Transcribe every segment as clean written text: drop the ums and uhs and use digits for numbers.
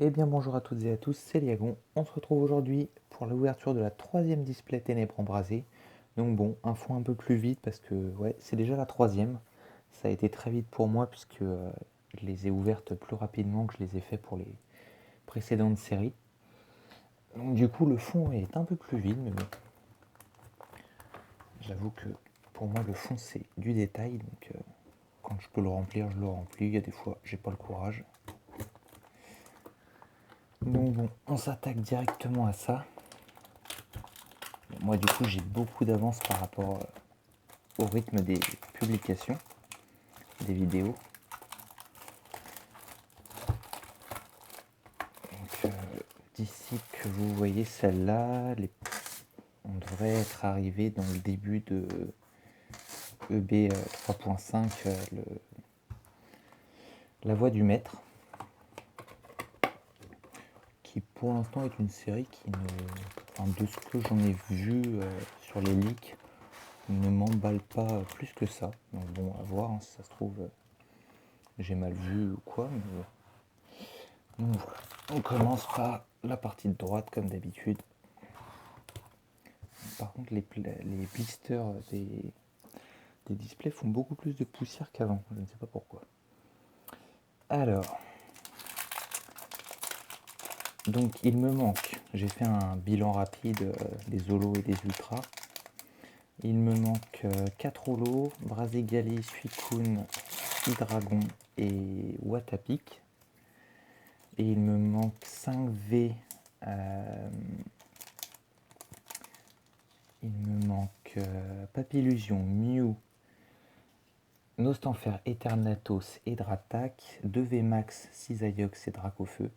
Eh bien bonjour à toutes et à tous, c'est Liagon. On se retrouve aujourd'hui pour l'ouverture de la troisième display Ténèbres embrasées. Donc bon, un fond un peu plus vite parce que ouais, c'est déjà la troisième. Ça a été très vite pour moi puisque je les ai ouvertes plus rapidement que je les ai fait pour les précédentes séries. Donc du coup le fond est un peu plus vide, mais bon. J'avoue que pour moi le fond c'est du détail, donc quand je peux le remplir, je le remplis. Il y a des fois j'ai pas le courage. Donc bon, on s'attaque directement à ça. Moi, du coup, j'ai beaucoup d'avance par rapport au rythme des publications, des vidéos. Donc, d'ici que vous voyez celle-là, on devrait être arrivé dans le début de EB 3.5, La Voix du Maître, qui pour l'instant est une série qui de ce que j'en ai vu sur les leaks, ne m'emballe pas plus que ça. Donc bon, à voir, hein, si ça se trouve, j'ai mal vu ou quoi, mais donc voilà, on commence par la partie de droite comme d'habitude. Par contre, les blisters des displays font beaucoup plus de poussière qu'avant, je ne sais pas pourquoi. Alors, donc il me manque, j'ai fait un bilan rapide des holos et des ultras. Il me manque 4 holos, Braségali, Suicune, Hydragon et Watapic. Et il me manque 5 V. Il me manque Papillusion, Mew, Nostanfer, Eternatus et Dratak, 2 VMAX, Cisaiox et Dracofeu.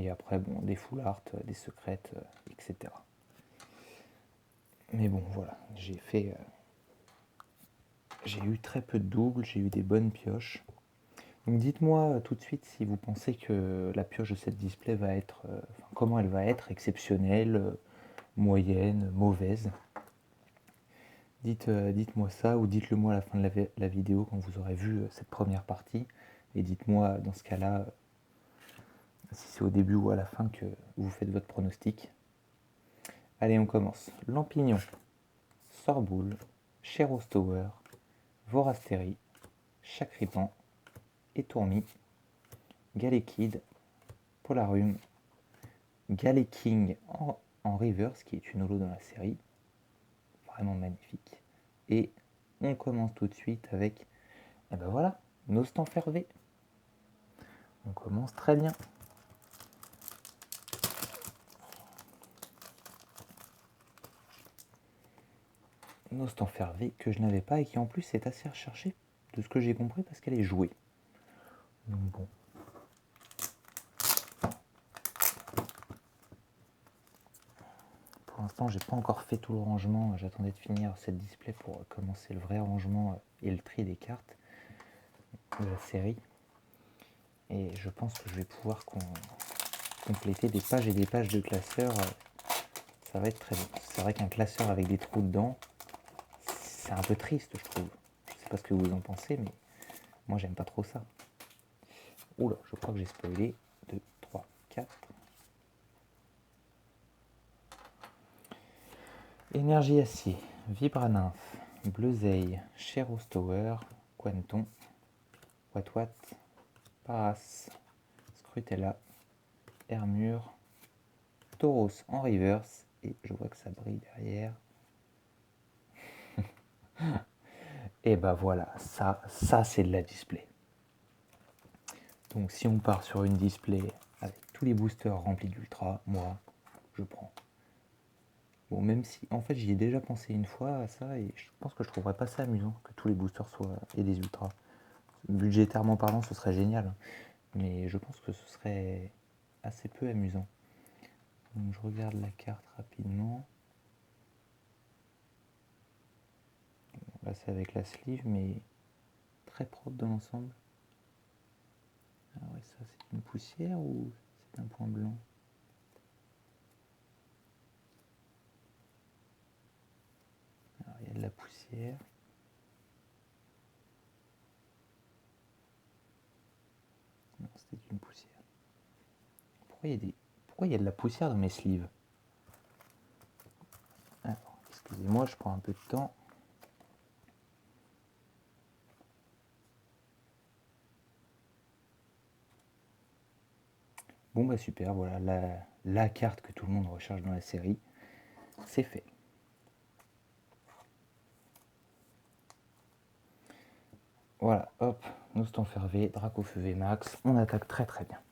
Et après, bon, des full art, des secrètes, etc. Mais bon, voilà, j'ai eu très peu de doubles, j'ai eu des bonnes pioches. Donc dites-moi tout de suite si vous pensez que la pioche de cette display va être, comment elle va être, exceptionnelle, moyenne, mauvaise. Dites-moi ça ou dites-le moi à la fin de la vidéo quand vous aurez vu cette première partie. Et dites-moi dans ce cas-là si c'est au début ou à la fin que vous faites votre pronostic. Allez, on commence. Lampignon, Sorboule, Cherostower, Vorastéry, Chakripan, Étourmi, Galekid, Polarum, Galeking en reverse, qui est une holo dans la série. Vraiment magnifique. Et on commence tout de suite avec, et ben voilà, Nostanfer V. On commence très bien. Nostanfer V que je n'avais pas et qui en plus est assez recherchée de ce que j'ai compris parce qu'elle est jouée. Donc bon. Pour l'instant, j'ai pas encore fait tout le rangement. J'attendais de finir cette display pour commencer le vrai rangement et le tri des cartes de la série. Et je pense que je vais pouvoir compléter des pages et des pages de classeurs. Ça va être très bon. C'est vrai qu'un classeur avec des trous dedans, c'est un peu triste, je trouve. Je sais pas ce que vous en pensez, mais moi, j'aime pas trop ça. Oula, je crois que j'ai spoilé. 2, 3, 4. Énergie acier, Vibranymph, Bleuzeille, Cherostower, Quanton, Watwat, Paras, Scrutella, Hermure, Tauros en reverse, et je vois que ça brille derrière. Et bah voilà, ça c'est de la display. Donc si on part sur une display avec tous les boosters remplis d'ultra, moi, je prends. Bon, même si, en fait, j'y ai déjà pensé une fois à ça, et je pense que je trouverais pas ça amusant que tous les boosters soient et des ultras. Budgétairement parlant, ce serait génial, mais je pense que ce serait assez peu amusant. Donc je regarde la carte rapidement. Là, c'est avec la sleeve, mais très propre dans l'ensemble. Ah ouais, ça, c'est une poussière ou c'est un point blanc? Alors, il y a de la poussière. Non, c'était une poussière. Pourquoi il y a de la poussière dans mes sleeves? Alors, excusez-moi, je prends un peu de temps. Bon bah super, voilà la carte que tout le monde recherche dans la série, c'est fait. Voilà, hop, Nostanfer V, Dracofeu V Max, on attaque très très bien.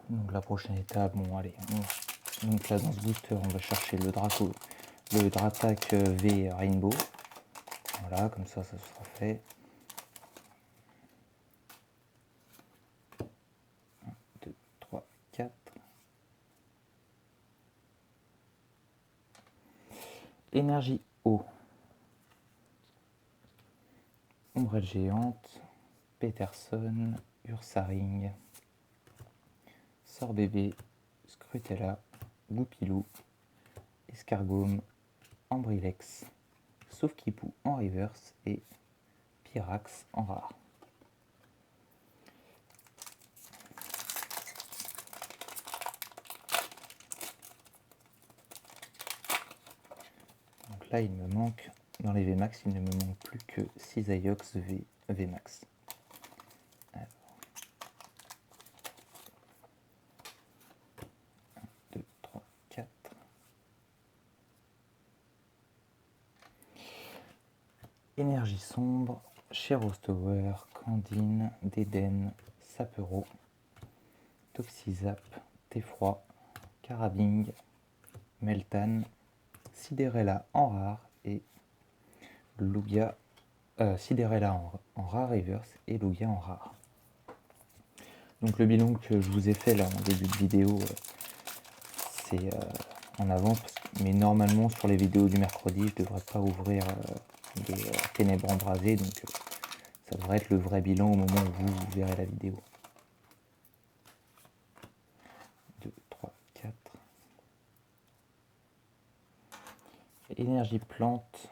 Donc la prochaine étape, bon allez, donc là dans ce booster on va chercher le Dratak V Rainbow. Voilà, comme ça sera fait. 1, 2, 3, 4. Énergie eau. Ombrelle géante, Peterson, Ursaring, Sorbébé, Scrutella, Goupilou, Escargome, Ambrilex, Sauf-Kipou en reverse et Pyrax en rare. Donc là il me manque, dans les VMAX, il ne me manque plus que 6 Aiox VMAX. Alors, 1, 2, 3, 4. Énergie sombre, Sheros Tower, Candine, Déden, Sapero, Toxizap, Teffroi, Carabing, Meltan, Sidérella en rare et Lugia, Sidérella en rare reverse et Lugia en rare. Donc le bilan que je vous ai fait là en début de vidéo, c'est en avance, mais normalement sur les vidéos du mercredi, je ne devrais pas ouvrir des ténèbres embrasées, donc ça devrait être le vrai bilan au moment où vous verrez la vidéo. 2, 3, 4. Énergie plante.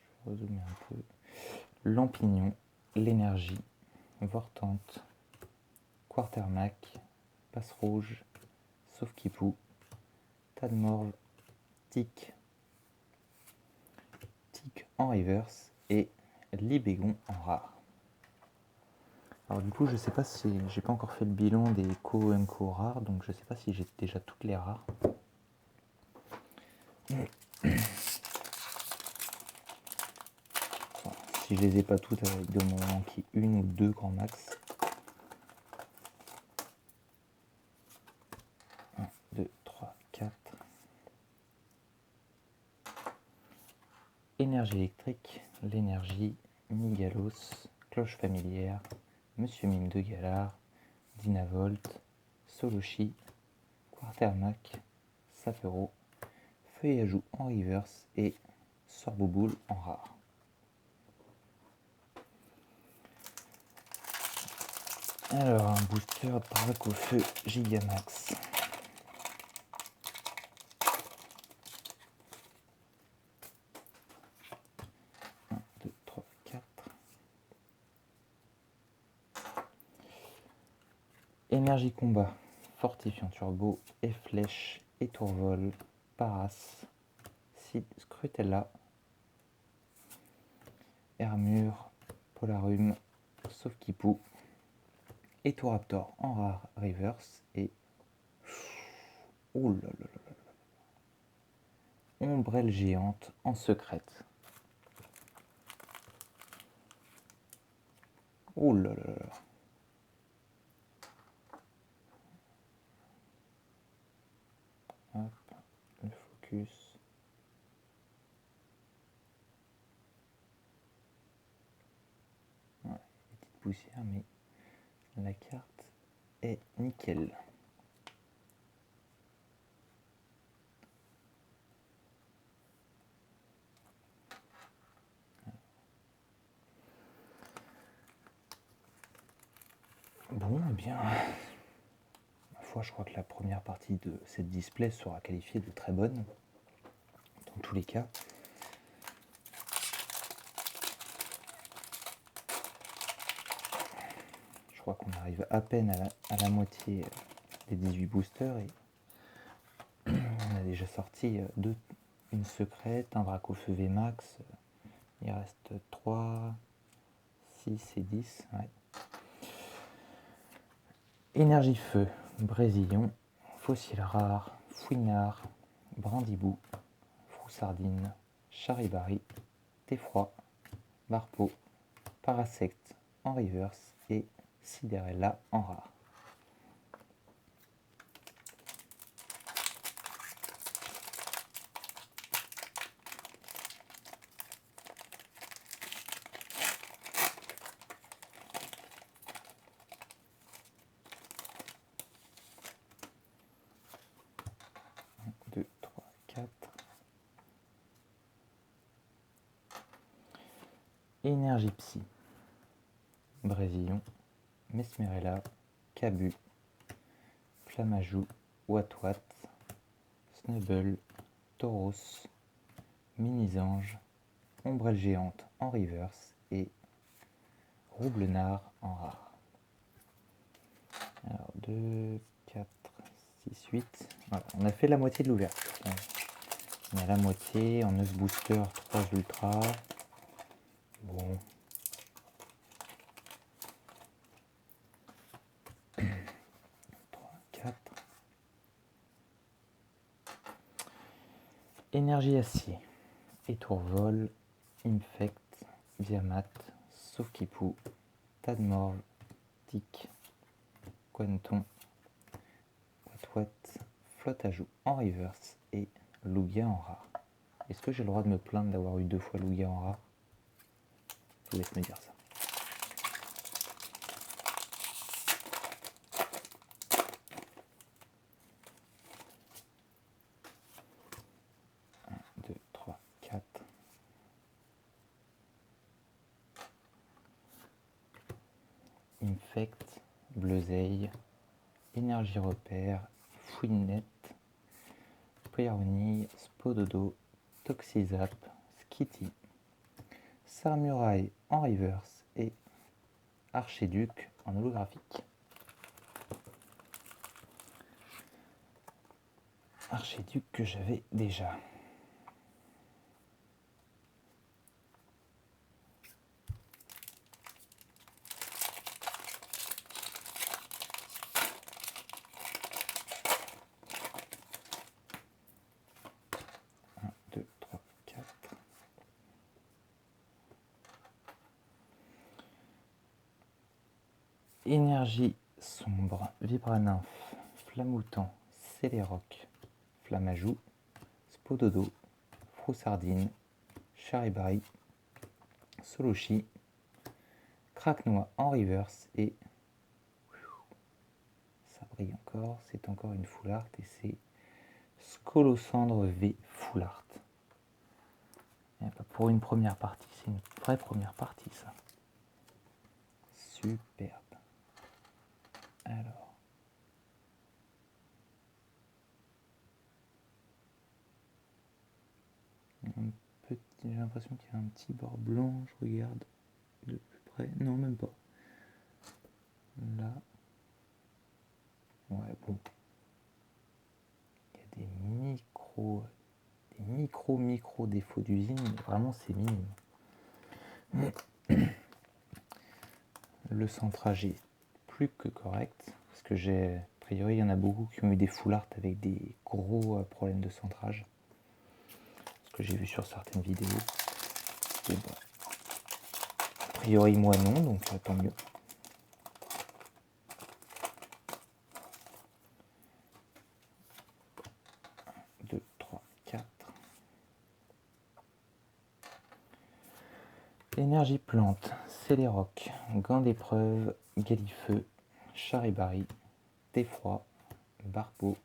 Je vais résumer un peu. Lampignon, l'énergie, Vortante, Quartermac, Passe Rouge, Sauf-Kipou, Tadmorve, Tic en reverse et Libégon en rare. Alors du coup, je sais pas si j'ai pas encore fait le bilan des Co rares, donc je sais pas si j'ai déjà toutes les rares. Enfin, si je les ai pas toutes, il doit m'en manquer une ou deux grand max. 1, 2, 3, 4. Énergie électrique, l'énergie, Migalos, cloche familière, Monsieur Mime de Galard, Dynavolt, Solochi, Quartermac, Sapero, Feuille à joue en reverse et Sorboboule en rare. Alors un booster Dracofeu Gigamax. 1, 2, 3, 4. Énergie combat, fortifiant turbo, et flèche, et tourvol, Paras, Scrutella, Hermure, Polarum, Sauf-Kipou, Etoraptor en rare reverse et oh là là là là, Ombrelle géante en secrète. Oh là là là. Hop, le focus. Ouais, petite poussière, mais la carte est nickel. Bon, eh bien, ma foi, je crois que la première partie de cette display sera qualifiée de très bonne, dans tous les cas. Je crois qu'on arrive à peine à la moitié des 18 boosters et on a déjà sorti une secrète, un vrac au feu VMAX. Il reste 3, 6 et 10. Ouais. Énergie feu, Brésillon, fossile rare, fouinard, brandibou, froussardine, charibari, thé-froid, barpeau, parasect en reverse et Cinderella en rare. Deux, trois, quatre. Énergie psy, Brésillon, Mesmerella, Cabu, Flamajou, Watwat, Snubble, Tauros, Mini-Ange, Ombrelle géante en reverse et Roublenard en rare. Alors 2, 4, 6, 8. Voilà, on a fait la moitié de l'ouverture. On est à la moitié, en 9 boosters, 3 ultras. Bon. 3, 4. Énergie acier. Étourvol, Infect, Viamat, Sauf-Kipou, Tadmorve, Tic, Quanton, Watwat, Flotte à joue en reverse et Lugia en rare. Est-ce que j'ai le droit de me plaindre d'avoir eu 2 fois Lugia en rare? Je vous laisse me dire ça. Infect, Bleuzeille, Énergie Repère, Fouinette, Pyrrhonille, Spododo, Toxizap, Skitty, Sarmuraille en reverse et Archiduc en holographique. Archiduc que j'avais déjà. Énergie sombre, Vibranymphe, Flamoutant, Céléroc, Flamajou, Spododo, Froussardine, Charibari, Solochi, Craquenois en reverse et ça brille encore, c'est encore une full art et c'est Scolocendre V full art. Pour une première partie, c'est une vraie première partie ça. Superbe. Alors. J'ai l'impression qu'il y a un petit bord blanc, je regarde de plus près. Non, même pas. Là. Ouais, bon. Il y a des micro défauts d'usine, mais vraiment c'est minime. Le centrage est plus que correct, parce que a priori, il y en a beaucoup qui ont eu des full art avec des gros problèmes de centrage. Ce que j'ai vu sur certaines vidéos. Et bon. A priori, moi non, donc tant mieux. 2, 3, 4. Énergie plante, Céléroc, Gant d'épreuve, Galifeu, Charibari, Thé-froid, Barbeau,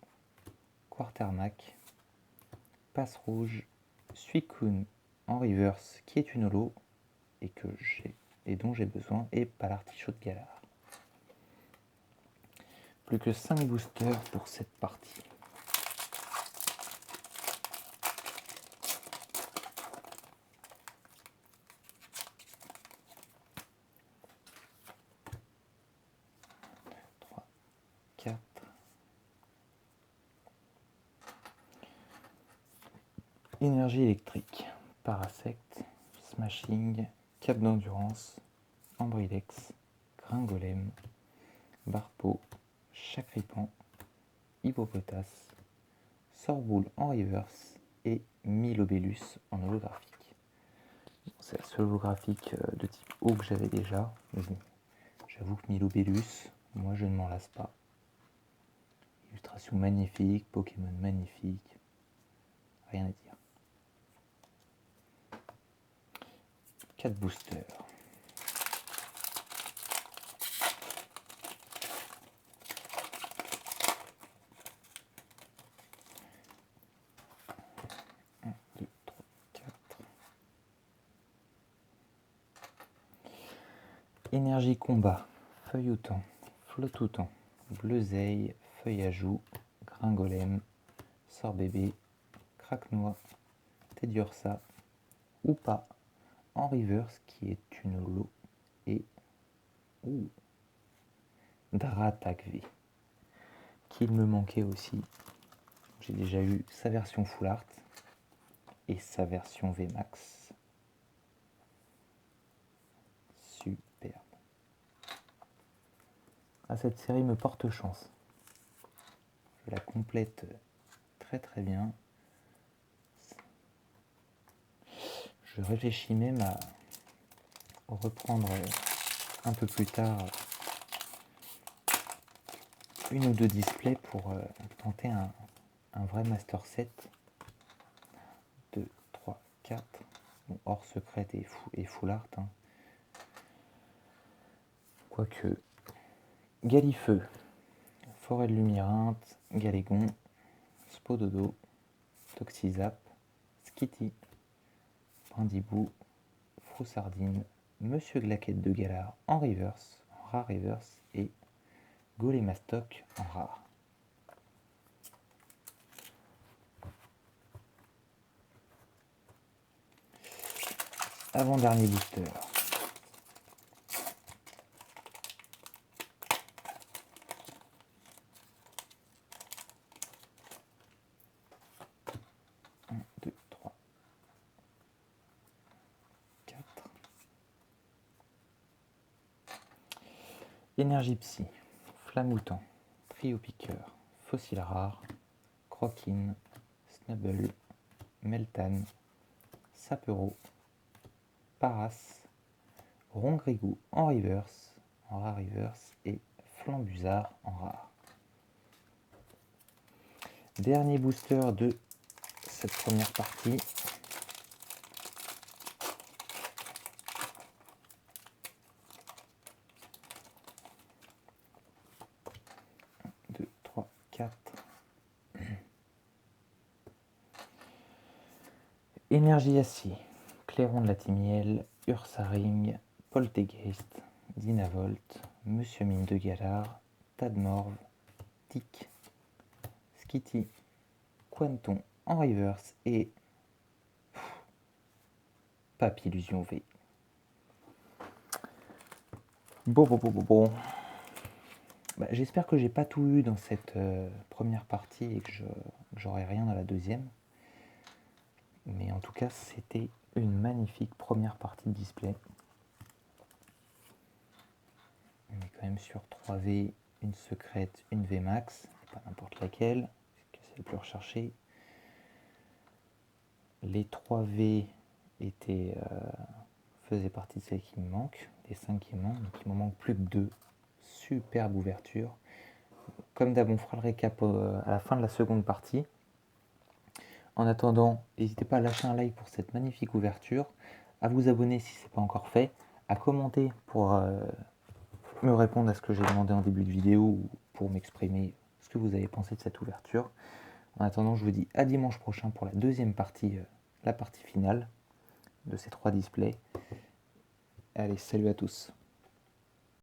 Quartermac, Passe rouge, Suicune en reverse qui est une holo et dont j'ai besoin et pas l'artichaut de galard. Plus que 5 boosters pour cette partie. Énergie électrique, Parasect, Smashing, Cap d'endurance, Ambrilex, Gringolem, Barpo, Chakripan, Hippopotas, Sorboule en reverse et Milobellus en holographique. C'est la seule holographique de type O que j'avais déjà, mais bon, j'avoue que Milobellus, moi je ne m'en lasse pas. Illustration magnifique, Pokémon magnifique, rien à dire. 4 boosters. Un, deux, trois, 4. Énergie combat, Feuilleton, Flottoutan, Bleuzeille, Feuille à joue, Gringolem, Sorbébé, Craquenois, Teddiursa, Oupa, en reverse qui est une holo et Dratac V qu'il me manquait aussi. J'ai déjà eu sa version Full Art et sa version VMAX. Superbe. Ah, cette série me porte chance. Je la complète très très bien. Je réfléchis même à reprendre un peu plus tard une ou deux displays pour tenter un vrai master set. 2, 3, 4. Bon, hors secret et full art. Hein. Quoique. Galifeu, Forêt de Lumirinthe, Galégon, Spododo, Toxizap, Skitty, Brindibou, Froussardine, Monsieur Glaquette de Galar en reverse, en rare reverse et Golémastoc en rare. Avant-dernier booster. Un, deux, trois, 4. Énergie Psy, Flamoutant, Trio Piqueur, Fossile Rare, Croquine, Snubble, Meltan, Sapero, Paras, Rongrigou en reverse, en rare reverse et Flambuzard en rare. Dernier booster de cette première partie. Un, deux, trois, 4. Énergie Acier, Clairon de la Timiel, Ursaring, Poltegeist, Dynavolt, Monsieur Mine de Galar, Tadmorve, Tic, Skitty, Quanton en reverse et Papillusion V. Bon. Bah, j'espère que j'ai pas tout eu dans cette première partie et que j'aurai rien dans la deuxième. Mais en tout cas, c'était une magnifique première partie de display. On est quand même sur 3V, une secrète, une VMAX, pas n'importe laquelle, c'est le plus recherché. Les 3V faisaient partie de celles qui me manquent, des 5 qui me manquent, donc il m'en manque plus que 2. Superbe ouverture. Comme d'hab, on fera le récap à la fin de la seconde partie. En attendant, n'hésitez pas à lâcher un like pour cette magnifique ouverture, à vous abonner si ce n'est pas encore fait, à commenter pour me répondre à ce que j'ai demandé en début de vidéo ou pour m'exprimer ce que vous avez pensé de cette ouverture. En attendant, je vous dis à dimanche prochain pour la deuxième partie, la partie finale de ces 3 displays. Allez, salut à tous.